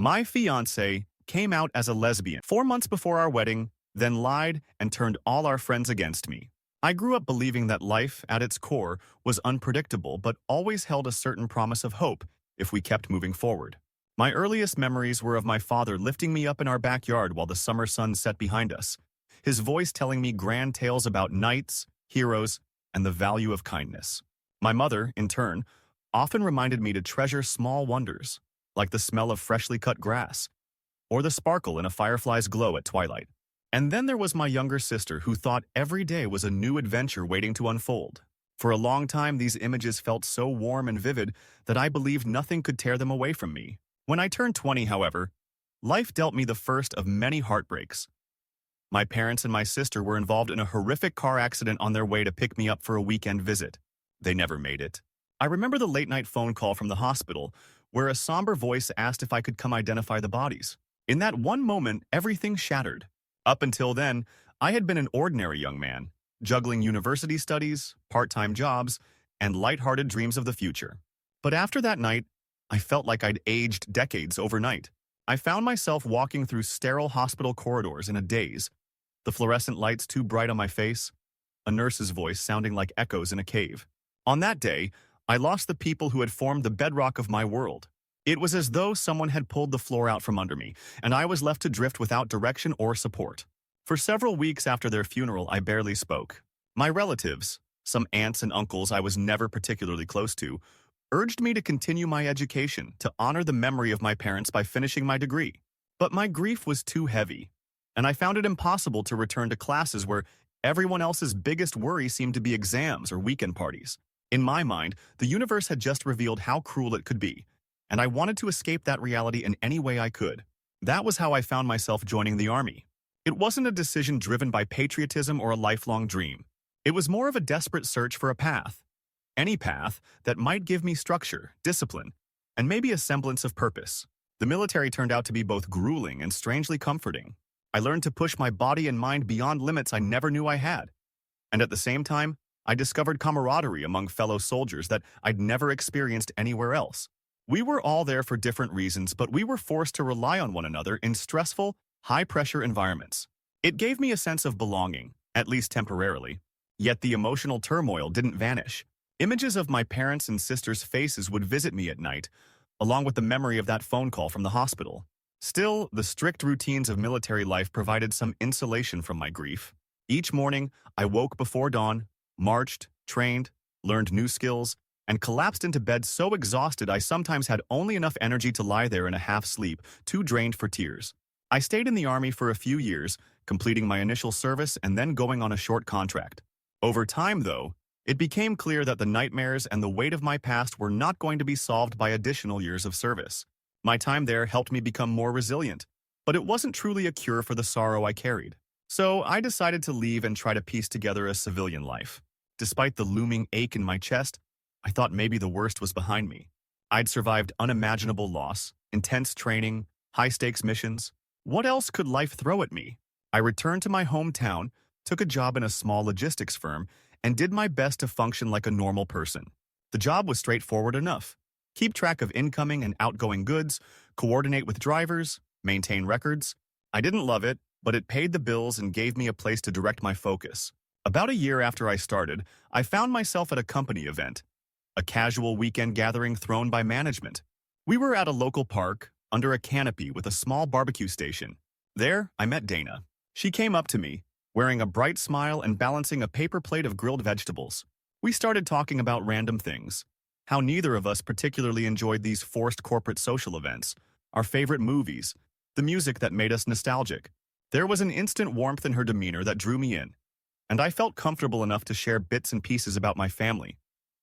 My fiancée came out as a lesbian 4 months before our wedding, then lied and turned all our friends against me. I grew up believing that life, at its core, was unpredictable but always held a certain promise of hope if we kept moving forward. My earliest memories were of my father lifting me up in our backyard while the summer sun set behind us, his voice telling me grand tales about knights, heroes, and the value of kindness. My mother, in turn, often reminded me to treasure small wonders, like the smell of freshly cut grass, or the sparkle in a firefly's glow at twilight. And then there was my younger sister who thought every day was a new adventure waiting to unfold. For a long time, these images felt so warm and vivid that I believed nothing could tear them away from me. When I turned 20, however, life dealt me the first of many heartbreaks. My parents and my sister were involved in a horrific car accident on their way to pick me up for a weekend visit. They never made it. I remember the late-night phone call from the hospital, where a somber voice asked if I could come identify the bodies. In that one moment, everything shattered. Up until then, I had been an ordinary young man, juggling university studies, part-time jobs, and light-hearted dreams of the future. But after that night, I felt like I'd aged decades overnight. I found myself walking through sterile hospital corridors in a daze, the fluorescent lights too bright on my face, a nurse's voice sounding like echoes in a cave. On that day, I lost the people who had formed the bedrock of my world. It was as though someone had pulled the floor out from under me, and I was left to drift without direction or support. For several weeks after their funeral, I barely spoke. My relatives, some aunts and uncles I was never particularly close to, urged me to continue my education, to honor the memory of my parents by finishing my degree. But my grief was too heavy, and I found it impossible to return to classes where everyone else's biggest worry seemed to be exams or weekend parties. In my mind, the universe had just revealed how cruel it could be, and I wanted to escape that reality in any way I could. That was how I found myself joining the Army. It wasn't a decision driven by patriotism or a lifelong dream. It was more of a desperate search for a path. Any path that might give me structure, discipline, and maybe a semblance of purpose. The military turned out to be both grueling and strangely comforting. I learned to push my body and mind beyond limits I never knew I had. And at the same time, I discovered camaraderie among fellow soldiers that I'd never experienced anywhere else. We were all there for different reasons, but we were forced to rely on one another in stressful, high-pressure environments. It gave me a sense of belonging, at least temporarily. Yet the emotional turmoil didn't vanish. Images of my parents' and sisters' faces would visit me at night, along with the memory of that phone call from the hospital. Still, the strict routines of military life provided some insulation from my grief. Each morning, I woke before dawn, marched, trained, learned new skills, and collapsed into bed so exhausted I sometimes had only enough energy to lie there in a half-sleep, too drained for tears. I stayed in the Army for a few years, completing my initial service and then going on a short contract. Over time, though, it became clear that the nightmares and the weight of my past were not going to be solved by additional years of service. My time there helped me become more resilient, but it wasn't truly a cure for the sorrow I carried. So I decided to leave and try to piece together a civilian life. Despite the looming ache in my chest, I thought maybe the worst was behind me. I'd survived unimaginable loss, intense training, high-stakes missions. What else could life throw at me? I returned to my hometown, took a job in a small logistics firm, and did my best to function like a normal person. The job was straightforward enough. Keep track of incoming and outgoing goods, coordinate with drivers, maintain records. I didn't love it, but it paid the bills and gave me a place to direct my focus. About a year after I started, I found myself at a company event, a casual weekend gathering thrown by management. We were at a local park, under a canopy with a small barbecue station. There, I met Dana. She came up to me, wearing a bright smile and balancing a paper plate of grilled vegetables. We started talking about random things, how neither of us particularly enjoyed these forced corporate social events, our favorite movies, the music that made us nostalgic. There was an instant warmth in her demeanor that drew me in, and I felt comfortable enough to share bits and pieces about my family,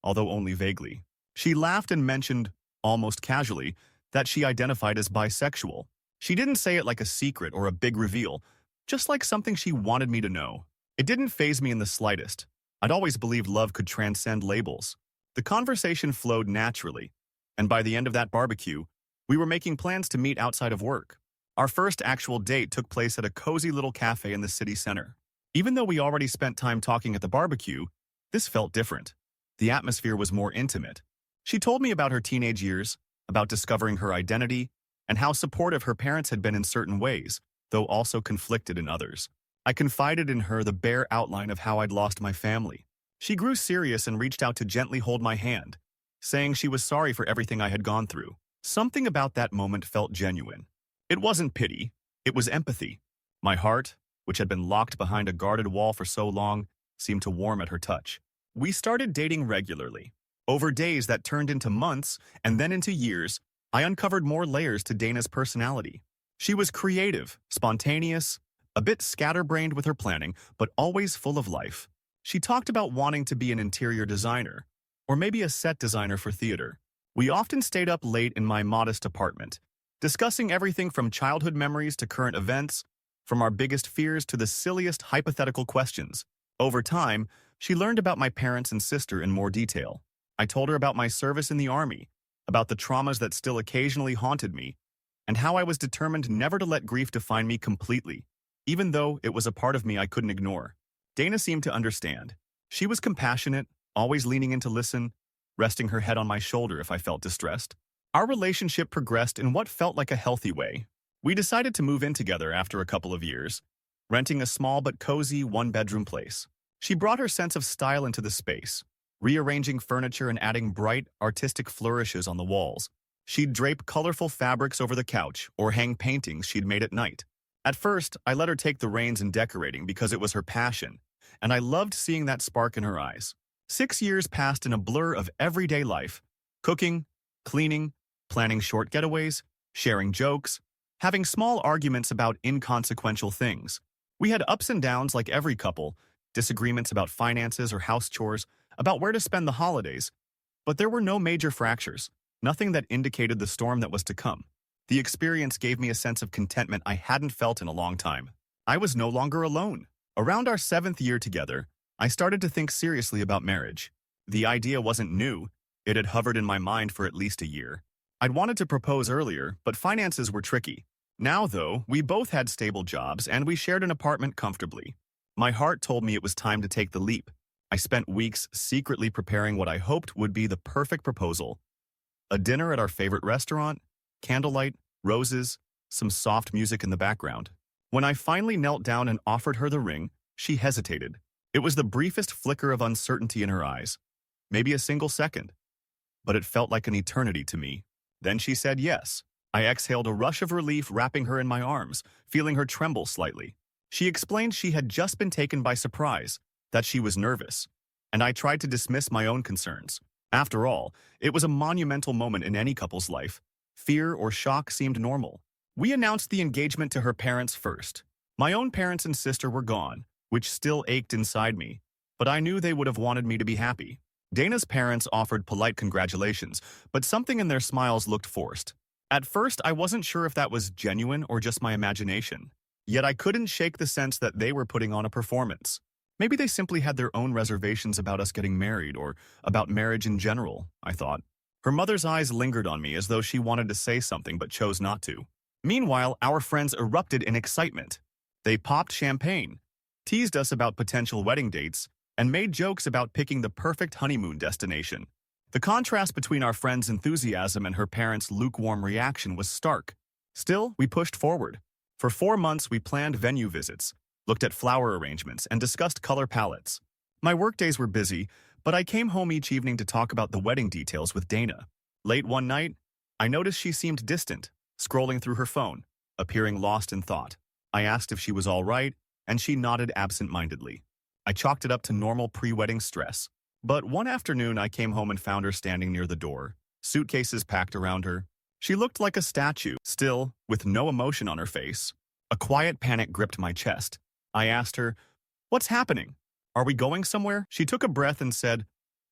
although only vaguely. She laughed and mentioned, almost casually, that she identified as bisexual. She didn't say it like a secret or a big reveal, just like something she wanted me to know. It didn't faze me in the slightest. I'd always believed love could transcend labels. The conversation flowed naturally, and by the end of that barbecue, we were making plans to meet outside of work. Our first actual date took place at a cozy little cafe in the city center. Even though we already spent time talking at the barbecue, this felt different. The atmosphere was more intimate. She told me about her teenage years, about discovering her identity, and how supportive her parents had been in certain ways, though also conflicted in others. I confided in her the bare outline of how I'd lost my family. She grew serious and reached out to gently hold my hand, saying she was sorry for everything I had gone through. Something about that moment felt genuine. It wasn't pity, it was empathy. My heart, which had been locked behind a guarded wall for so long, seemed to warm at her touch. We started dating regularly. Over days that turned into months and then into years, I uncovered more layers to Dana's personality. She was creative, spontaneous, a bit scatterbrained with her planning, but always full of life. She talked about wanting to be an interior designer, or maybe a set designer for theater. We often stayed up late in my modest apartment, discussing everything from childhood memories to current events, from our biggest fears to the silliest hypothetical questions. Over time, she learned about my parents and sister in more detail. I told her about my service in the army, about the traumas that still occasionally haunted me, and how I was determined never to let grief define me completely, even though it was a part of me I couldn't ignore. Dana seemed to understand. She was compassionate, always leaning in to listen, resting her head on my shoulder if I felt distressed. Our relationship progressed in what felt like a healthy way. We decided to move in together after a couple of years, renting a small but cozy one-bedroom place. She brought her sense of style into the space, rearranging furniture and adding bright, artistic flourishes on the walls. She'd drape colorful fabrics over the couch or hang paintings she'd made at night. At first, I let her take the reins in decorating because it was her passion, and I loved seeing that spark in her eyes. 6 years passed in a blur of everyday life, cooking, cleaning, planning short getaways, sharing jokes, having small arguments about inconsequential things. We had ups and downs like every couple, disagreements about finances or house chores, about where to spend the holidays, but there were no major fractures, nothing that indicated the storm that was to come. The experience gave me a sense of contentment I hadn't felt in a long time. I was no longer alone. Around our 7th year together, I started to think seriously about marriage. The idea wasn't new. It had hovered in my mind for at least a year. I'd wanted to propose earlier, but finances were tricky. Now, though, we both had stable jobs and we shared an apartment comfortably. My heart told me it was time to take the leap. I spent weeks secretly preparing what I hoped would be the perfect proposal. A dinner at our favorite restaurant, candlelight, roses, some soft music in the background. When I finally knelt down and offered her the ring, she hesitated. It was the briefest flicker of uncertainty in her eyes, maybe a single second, but it felt like an eternity to me. Then she said yes. I exhaled a rush of relief, wrapping her in my arms, feeling her tremble slightly. She explained she had just been taken by surprise, that she was nervous, and I tried to dismiss my own concerns. After all, it was a monumental moment in any couple's life. Fear or shock seemed normal. We announced the engagement to her parents first. My own parents and sister were gone, which still ached inside me, but I knew they would have wanted me to be happy. Dana's parents offered polite congratulations, but something in their smiles looked forced. At first, I wasn't sure if that was genuine or just my imagination. Yet I couldn't shake the sense that they were putting on a performance. Maybe they simply had their own reservations about us getting married or about marriage in general, I thought. Her mother's eyes lingered on me as though she wanted to say something but chose not to. Meanwhile, our friends erupted in excitement. They popped champagne, teased us about potential wedding dates, and made jokes about picking the perfect honeymoon destination. The contrast between our friends' enthusiasm and her parents' lukewarm reaction was stark. Still, we pushed forward. For 4 months, we planned venue visits, looked at flower arrangements, and discussed color palettes. My workdays were busy, but I came home each evening to talk about the wedding details with Dana. Late one night, I noticed she seemed distant, scrolling through her phone, appearing lost in thought. I asked if she was all right, and she nodded absent-mindedly. I chalked it up to normal pre-wedding stress. But one afternoon, I came home and found her standing near the door, suitcases packed around her. She looked like a statue, still, with no emotion on her face. A quiet panic gripped my chest. I asked her, "What's happening? Are we going somewhere?" She took a breath and said,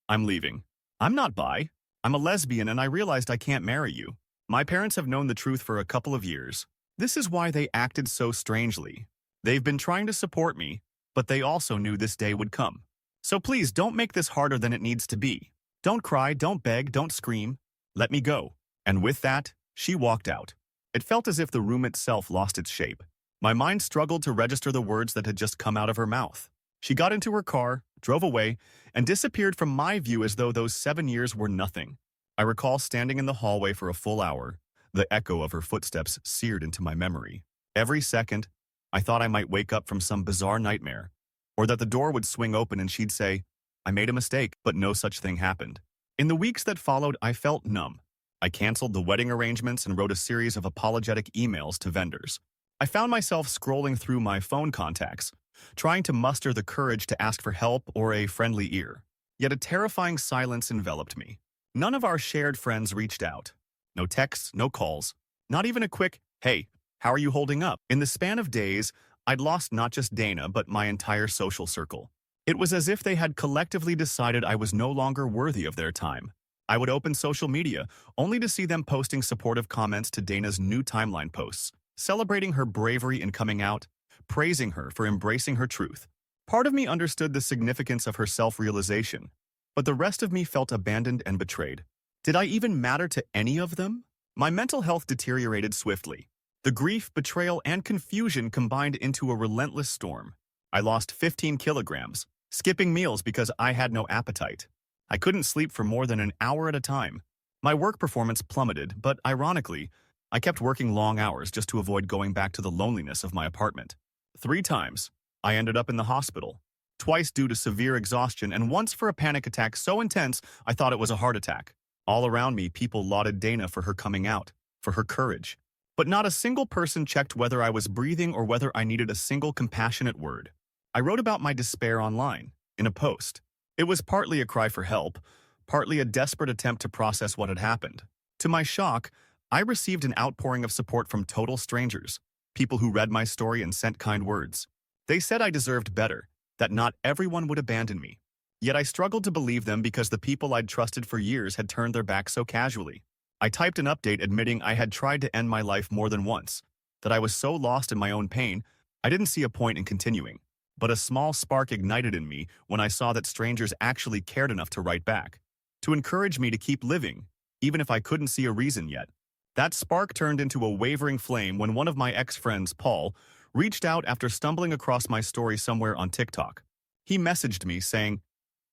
"I'm leaving. I'm not bi. I'm a lesbian and I realized I can't marry you. My parents have known the truth for a couple of years. This is why they acted so strangely. They've been trying to support me, but they also knew this day would come. So please don't make this harder than it needs to be. Don't cry, don't beg, don't scream. Let me go." And with that, she walked out. It felt as if the room itself lost its shape. My mind struggled to register the words that had just come out of her mouth. She got into her car, drove away, and disappeared from my view as though those 7 years were nothing. I recall standing in the hallway for a full hour, The echo of her footsteps seared into my memory. Every second, I thought I might wake up from some bizarre nightmare, or that the door would swing open and she'd say, "I made a mistake," but no such thing happened. In the weeks that followed, I felt numb. I canceled the wedding arrangements and wrote a series of apologetic emails to vendors. I found myself scrolling through my phone contacts, trying to muster the courage to ask for help or a friendly ear. Yet a terrifying silence enveloped me. None of our shared friends reached out. No texts, no calls, not even a quick, "Hey, how are you holding up?" In the span of days, I'd lost not just Dana, but my entire social circle. It was as if they had collectively decided I was no longer worthy of their time. I would open social media, only to see them posting supportive comments to Dana's new timeline posts, celebrating her bravery in coming out, praising her for embracing her truth. Part of me understood the significance of her self-realization, but the rest of me felt abandoned and betrayed. Did I even matter to any of them? My mental health deteriorated swiftly. The grief, betrayal, and confusion combined into a relentless storm. I lost 15 kilograms, skipping meals because I had no appetite. I couldn't sleep for more than an hour at a time. My work performance plummeted, but ironically, I kept working long hours just to avoid going back to the loneliness of my apartment. 3 times, I ended up in the hospital. Twice due to severe exhaustion, and once for a panic attack so intense I thought it was a heart attack. All around me, people lauded Dana for her coming out, for her courage. But not a single person checked whether I was breathing or whether I needed a single compassionate word. I wrote about my despair online, in a post. It was partly a cry for help, partly a desperate attempt to process what had happened. To my shock, I received an outpouring of support from total strangers, people who read my story and sent kind words. They said I deserved better, that not everyone would abandon me. Yet I struggled to believe them because the people I'd trusted for years had turned their backs so casually. I typed an update admitting I had tried to end my life more than once, that I was so lost in my own pain, I didn't see a point in continuing. But a small spark ignited in me when I saw that strangers actually cared enough to write back, to encourage me to keep living, even if I couldn't see a reason yet. That spark turned into a wavering flame when one of my ex-friends, Paul, reached out after stumbling across my story somewhere on TikTok. He messaged me saying,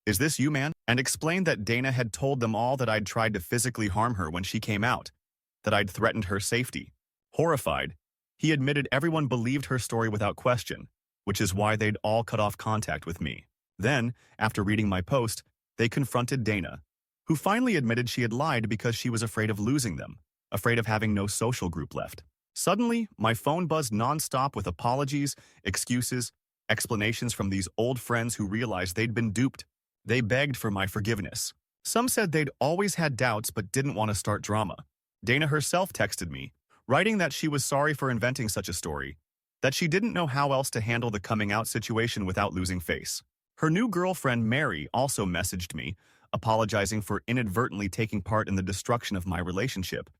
"Is this you, man?" and explained that Dana had told them all that I'd tried to physically harm her when she came out, that I'd threatened her safety. Horrified, he admitted everyone believed her story without question, which is why they'd all cut off contact with me. Then, after reading my post, they confronted Dana, who finally admitted she had lied because she was afraid of losing them, afraid of having no social group left. Suddenly, my phone buzzed nonstop with apologies, excuses, explanations from these old friends who realized they'd been duped. They begged for my forgiveness. Some said they'd always had doubts but didn't want to start drama. Dana herself texted me, writing that she was sorry for inventing such a story, that she didn't know how else to handle the coming out situation without losing face. Her new girlfriend, Mary, also messaged me, apologizing for inadvertently taking part in the destruction of my relationship,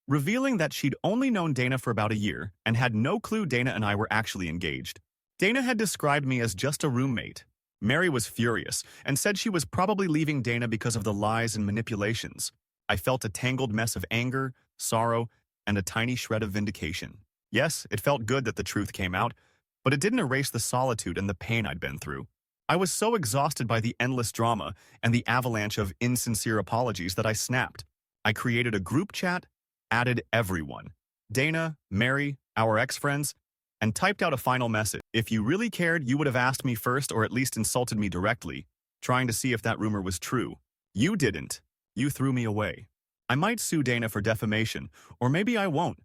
revealing that she'd only known Dana for about a year and had no clue Dana and I were actually engaged. Dana had described me as just a roommate. Mary was furious and said she was probably leaving Dana because of the lies and manipulations. I felt a tangled mess of anger, sorrow, and a tiny shred of vindication. Yes, it felt good that the truth came out, but it didn't erase the solitude and the pain I'd been through. I was so exhausted by the endless drama and the avalanche of insincere apologies that I snapped. I created a group chat, added everyone, Dana, Mary, our ex-friends, and typed out a final message. If you really cared, you would have asked me first or at least insulted me directly, trying to see if that rumor was true. You didn't. You threw me away. I might sue Dana for defamation, or maybe I won't.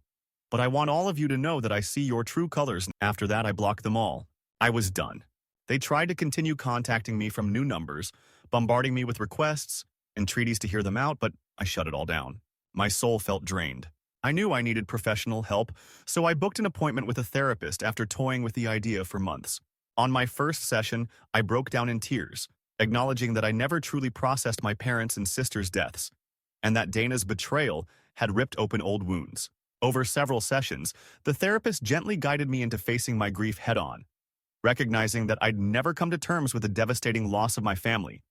But I want all of you to know that I see your true colors. After that, I blocked them all. I was done. They tried to continue contacting me from new numbers, bombarding me with requests, entreaties to hear them out, but I shut it all down. My soul felt drained. I knew I needed professional help, so I booked an appointment with a therapist after toying with the idea for months. On my first session, I broke down in tears, acknowledging that I never truly processed my parents' and sisters' deaths, and that Dana's betrayal had ripped open old wounds. Over several sessions, the therapist gently guided me into facing my grief head-on, recognizing that I'd never come to terms with the devastating loss of my family,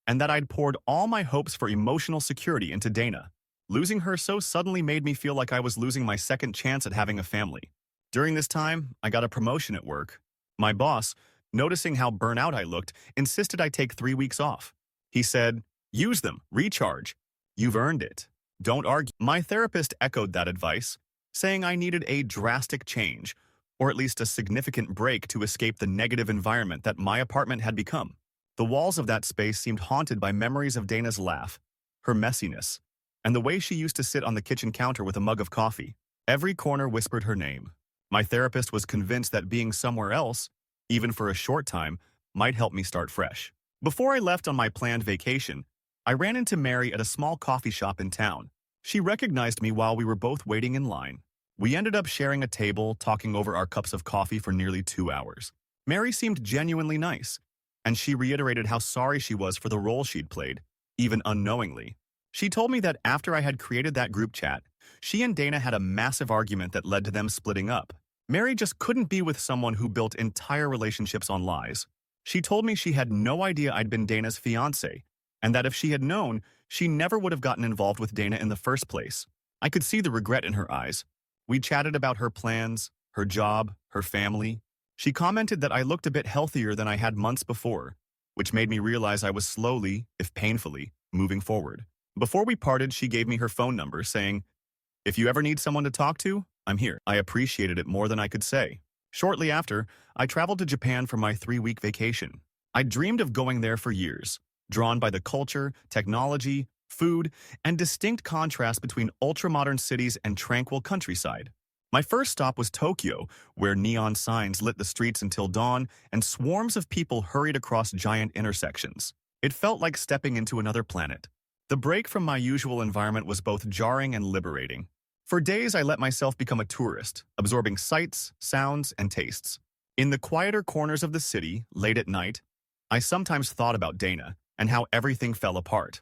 and that I'd poured all my hopes for emotional security into Dana. Losing her so suddenly made me feel like I was losing my second chance at having a family. During this time, I got a promotion at work. My boss, noticing how burnt out I looked, insisted I take 3 weeks off. He said, "Use them, recharge. You've earned it." Don't argue. My therapist echoed that advice, saying I needed a drastic change, or at least a significant break to escape the negative environment that my apartment had become. The walls of that space seemed haunted by memories of Dana's laugh, her messiness, and the way she used to sit on the kitchen counter with a mug of coffee. Every corner whispered her name. My therapist was convinced that being somewhere else, even for a short time, might help me start fresh. Before I left on my planned vacation, I ran into Mary at a small coffee shop in town. She recognized me while we were both waiting in line. We ended up sharing a table, talking over our cups of coffee for nearly 2 hours. Mary seemed genuinely nice, and she reiterated how sorry she was for the role she'd played, even unknowingly. She told me that after I had created that group chat, she and Dana had a massive argument that led to them splitting up. Mary just couldn't be with someone who built entire relationships on lies. She told me she had no idea I'd been Dana's fiancé, and that if she had known, she never would have gotten involved with Dana in the first place. I could see the regret in her eyes. We chatted about her plans, her job, her family. She commented that I looked a bit healthier than I had months before, which made me realize I was slowly, if painfully, moving forward. Before we parted, she gave me her phone number, saying, "If you ever need someone to talk to, I'm here." I appreciated it more than I could say. Shortly after, I traveled to Japan for my 3-week vacation. I dreamed of going there for years, drawn by the culture, technology, food, and distinct contrast between ultra-modern cities and tranquil countryside. My first stop was Tokyo, where neon signs lit the streets until dawn and swarms of people hurried across giant intersections. It felt like stepping into another planet. The break from my usual environment was both jarring and liberating. For days, I let myself become a tourist, absorbing sights, sounds, and tastes. In the quieter corners of the city, late at night, I sometimes thought about Dana and how everything fell apart.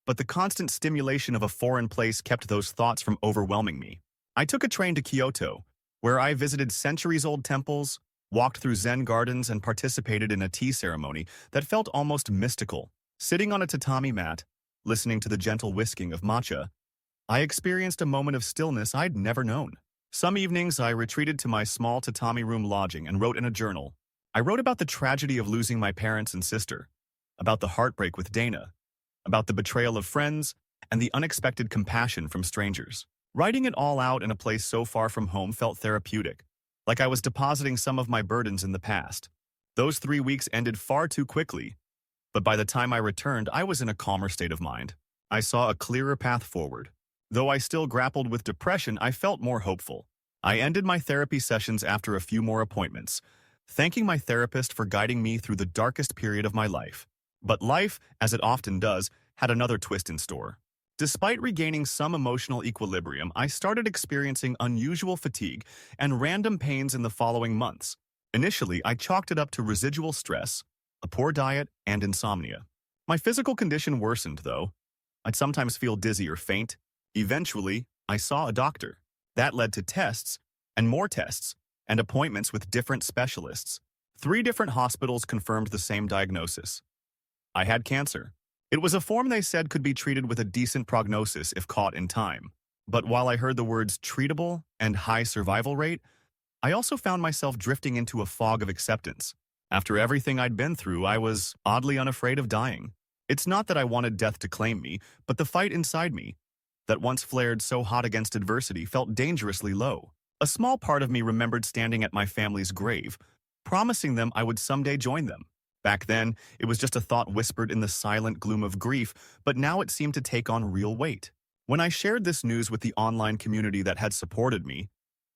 But the constant stimulation of a foreign place kept those thoughts from overwhelming me. I took a train to Kyoto, where I visited centuries-old temples, walked through Zen gardens, and participated in a tea ceremony that felt almost mystical. Sitting on a tatami mat, listening to the gentle whisking of matcha, I experienced a moment of stillness I'd never known. Some evenings, I retreated to my small tatami room lodging and wrote in a journal. I wrote about the tragedy of losing my parents and sister, about the heartbreak with Dana, about the betrayal of friends, and the unexpected compassion from strangers. Writing it all out in a place so far from home felt therapeutic, like I was depositing some of my burdens in the past. Those 3 weeks ended far too quickly, but by the time I returned, I was in a calmer state of mind. I saw a clearer path forward. Though I still grappled with depression, I felt more hopeful. I ended my therapy sessions after a few more appointments, thanking my therapist for guiding me through the darkest period of my life. But life, as it often does, had another twist in store. Despite regaining some emotional equilibrium, I started experiencing unusual fatigue and random pains in the following months. Initially, I chalked it up to residual stress, a poor diet, and insomnia. My physical condition worsened, though. I'd sometimes feel dizzy or faint. Eventually, I saw a doctor. That led to tests, and more tests, and appointments with different specialists. 3 different hospitals confirmed the same diagnosis. I had cancer. It was a form they said could be treated with a decent prognosis if caught in time. But while I heard the words treatable and high survival rate, I also found myself drifting into a fog of acceptance. After everything I'd been through, I was oddly unafraid of dying. It's not that I wanted death to claim me, but the fight inside me, that once flared so hot against adversity, felt dangerously low. A small part of me remembered standing at my family's grave, promising them I would someday join them. Back then, it was just a thought whispered in the silent gloom of grief, but now it seemed to take on real weight. When I shared this news with the online community that had supported me,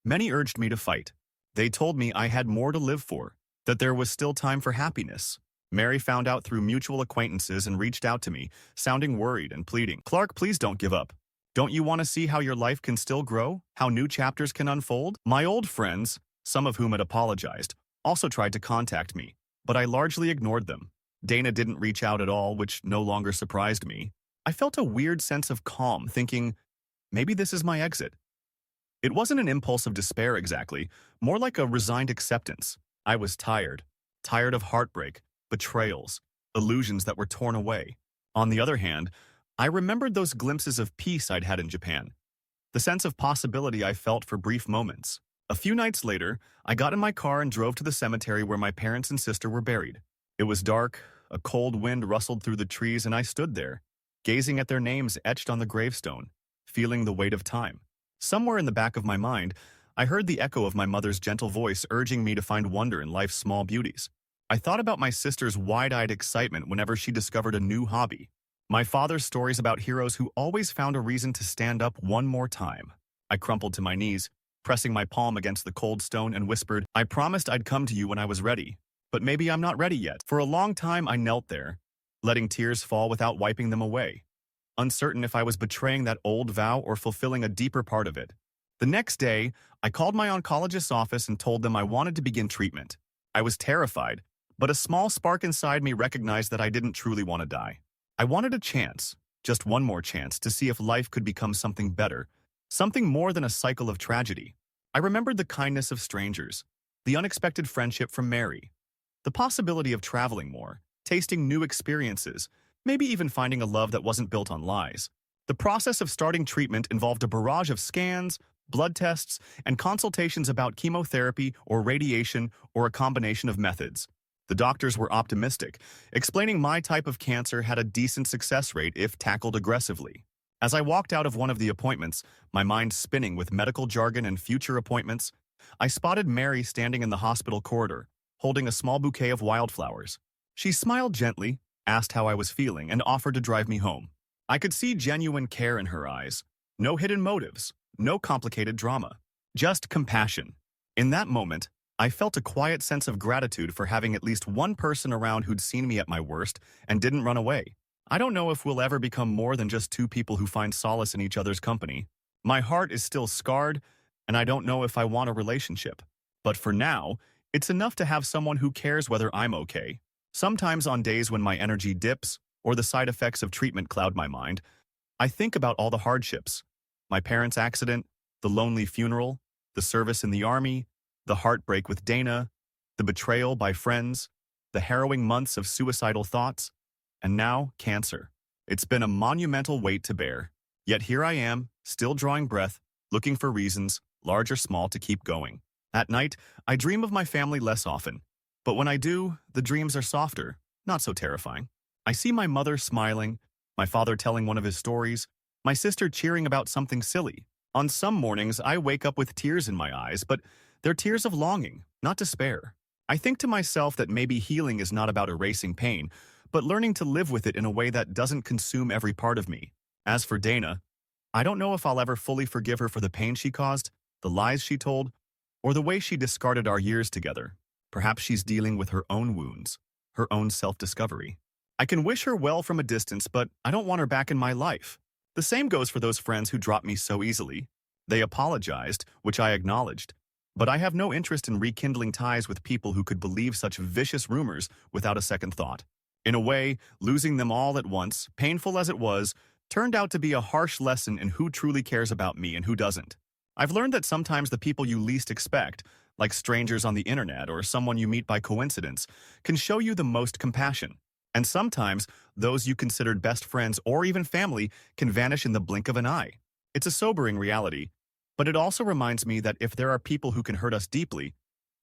many urged me to fight. They told me I had more to live for, that there was still time for happiness. Mary found out through mutual acquaintances and reached out to me, sounding worried and pleading. "Clark, please don't give up. Don't you want to see how your life can still grow? How new chapters can unfold?" My old friends, some of whom had apologized, also tried to contact me, but I largely ignored them. Dana didn't reach out at all, which no longer surprised me. I felt a weird sense of calm, thinking, maybe this is my exit. It wasn't an impulse of despair exactly, more like a resigned acceptance. I was tired of heartbreak, betrayals, illusions that were torn away. On the other hand, I remembered those glimpses of peace I'd had in Japan, the sense of possibility I felt for brief moments. A few nights later, I got in my car and drove to the cemetery where my parents and sister were buried. It was dark, a cold wind rustled through the trees, and I stood there, gazing at their names etched on the gravestone, feeling the weight of time. Somewhere in the back of my mind, I heard the echo of my mother's gentle voice urging me to find wonder in life's small beauties. I thought about my sister's wide-eyed excitement whenever she discovered a new hobby. My father's stories about heroes who always found a reason to stand up one more time. I crumpled to my knees, pressing my palm against the cold stone and whispered, "I promised I'd come to you when I was ready, but maybe I'm not ready yet." For a long time, I knelt there, letting tears fall without wiping them away, uncertain if I was betraying that old vow or fulfilling a deeper part of it. The next day, I called my oncologist's office and told them I wanted to begin treatment. I was terrified, but a small spark inside me recognized that I didn't truly want to die. I wanted a chance, just one more chance, to see if life could become something better, something more than a cycle of tragedy. I remembered the kindness of strangers, the unexpected friendship from Mary, the possibility of traveling more, tasting new experiences, maybe even finding a love that wasn't built on lies. The process of starting treatment involved a barrage of scans, blood tests, and consultations about chemotherapy or radiation or a combination of methods. The doctors were optimistic, explaining my type of cancer had a decent success rate if tackled aggressively. As I walked out of one of the appointments, my mind spinning with medical jargon and future appointments, I spotted Mary standing in the hospital corridor, holding a small bouquet of wildflowers. She smiled gently, asked how I was feeling, and offered to drive me home. I could see genuine care in her eyes. No hidden motives, no complicated drama, just compassion. In that moment, I felt a quiet sense of gratitude for having at least one person around who'd seen me at my worst and didn't run away. I don't know if we'll ever become more than just two people who find solace in each other's company. My heart is still scarred, and I don't know if I want a relationship. But for now, it's enough to have someone who cares whether I'm okay. Sometimes on days when my energy dips or the side effects of treatment cloud my mind, I think about all the hardships. My parents' accident, the lonely funeral, the service in the army, the heartbreak with Dana, the betrayal by friends, the harrowing months of suicidal thoughts, and now cancer. It's been a monumental weight to bear. Yet here I am, still drawing breath, looking for reasons, large or small, to keep going. At night, I dream of my family less often. But when I do, the dreams are softer, not so terrifying. I see my mother smiling, my father telling one of his stories, my sister cheering about something silly. On some mornings, I wake up with tears in my eyes, but they're tears of longing, not despair. I think to myself that maybe healing is not about erasing pain, but learning to live with it in a way that doesn't consume every part of me. As for Dana, I don't know if I'll ever fully forgive her for the pain she caused, the lies she told, or the way she discarded our years together. Perhaps she's dealing with her own wounds, her own self-discovery. I can wish her well from a distance, but I don't want her back in my life. The same goes for those friends who dropped me so easily. They apologized, which I acknowledged, but I have no interest in rekindling ties with people who could believe such vicious rumors without a second thought. In a way, losing them all at once, painful as it was, turned out to be a harsh lesson in who truly cares about me and who doesn't. I've learned that sometimes the people you least expect, like strangers on the internet or someone you meet by coincidence, can show you the most compassion. And sometimes, those you considered best friends or even family can vanish in the blink of an eye. It's a sobering reality, but it also reminds me that if there are people who can hurt us deeply,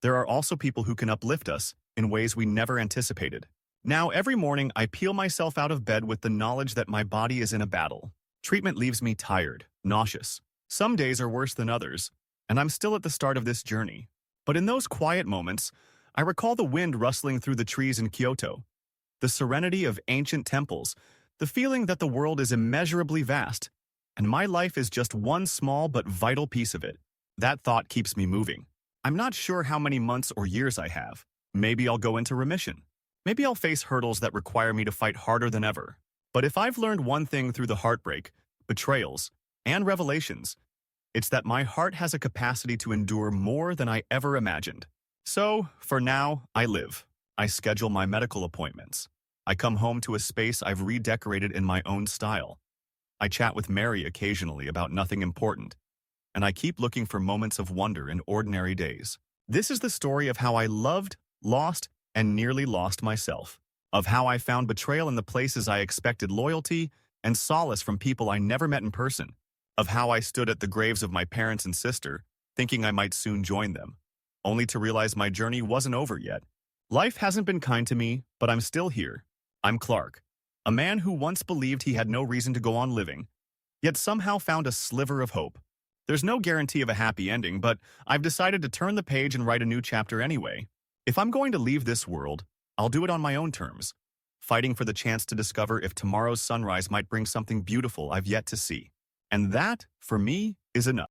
there are also people who can uplift us in ways we never anticipated. Now, every morning, I peel myself out of bed with the knowledge that my body is in a battle. Treatment leaves me tired, nauseous. Some days are worse than others, and I'm still at the start of this journey. But in those quiet moments, I recall the wind rustling through the trees in Kyoto, the serenity of ancient temples, the feeling that the world is immeasurably vast, and my life is just one small but vital piece of it. That thought keeps me moving. I'm not sure how many months or years I have. Maybe I'll go into remission. Maybe I'll face hurdles that require me to fight harder than ever. But if I've learned one thing through the heartbreak, betrayals, and revelations, it's that my heart has a capacity to endure more than I ever imagined. So, for now, I live. I schedule my medical appointments. I come home to a space I've redecorated in my own style. I chat with Mary occasionally about nothing important, and I keep looking for moments of wonder in ordinary days. This is the story of how I loved, lost, and nearly lost myself, of how I found betrayal in the places I expected loyalty and solace from people I never met in person, of how I stood at the graves of my parents and sister, thinking I might soon join them, only to realize my journey wasn't over yet. Life hasn't been kind to me, but I'm still here. I'm Clark, a man who once believed he had no reason to go on living, yet somehow found a sliver of hope. There's no guarantee of a happy ending, but I've decided to turn the page and write a new chapter anyway. If I'm going to leave this world, I'll do it on my own terms, fighting for the chance to discover if tomorrow's sunrise might bring something beautiful I've yet to see. And that, for me, is enough.